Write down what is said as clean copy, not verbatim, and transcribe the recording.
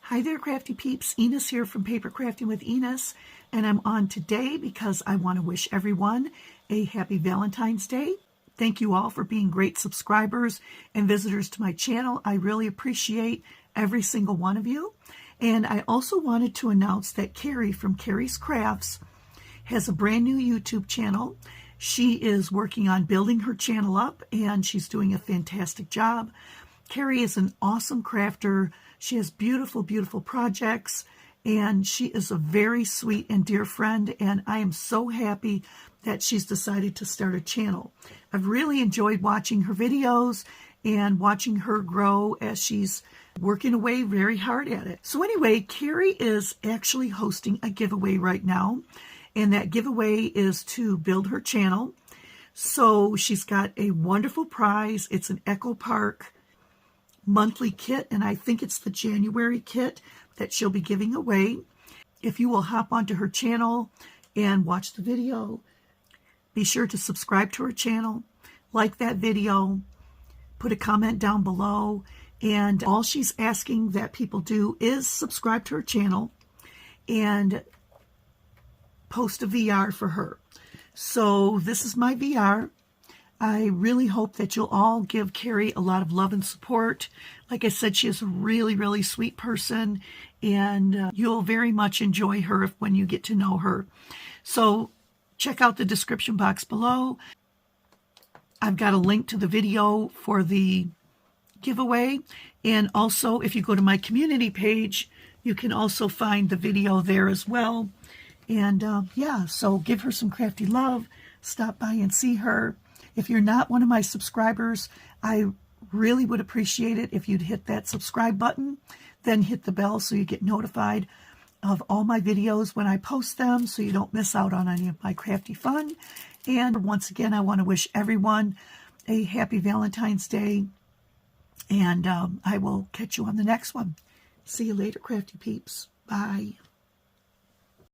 Hi there, Crafty Peeps. Enis here from Paper Crafting with Enis, and I'm on today because I want to wish everyone a happy Valentine's Day. Thank you all for being great subscribers and visitors to my channel. I really appreciate every single one of you. And I also wanted to announce that Kerrie from Kerrie's Crafts has a brand new YouTube channel. She is working on building her channel up, and she's doing a fantastic job. Kerrie is an awesome crafter. She has beautiful, beautiful projects, and she is a very sweet and dear friend, and I am so happy that she's decided to start a channel. I've really enjoyed watching her videos and watching her grow as she's working away very hard at it. So anyway, Kerrie is actually hosting a giveaway right now, and that giveaway is to build her channel. So she's got a wonderful prize. It's an Echo Park monthly kit, and I think it's the January kit that she'll be giving away. If you will hop onto her channel and watch the video, be sure to subscribe to her channel, like that video, put a comment down below, and all she's asking that people do is subscribe to her channel and post a VR for her. So this is my VR. I really hope that you'll all give Kerrie a lot of love and support. Like I said, she is a really, really sweet person, and you'll very much enjoy her when you get to know her. So check out the description box below. I've got a link to the video for the giveaway, and also if you go to my community page, you can also find the video there as well. And yeah, so give her some crafty love. Stop by and see her. If you're not one of my subscribers, I really would appreciate it if you'd hit that subscribe button, then hit the bell so you get notified of all my videos when I post them, so you don't miss out on any of my crafty fun. And once again, I want to wish everyone a happy Valentine's Day, and I will catch you on the next one. See you later, Crafty Peeps. Bye.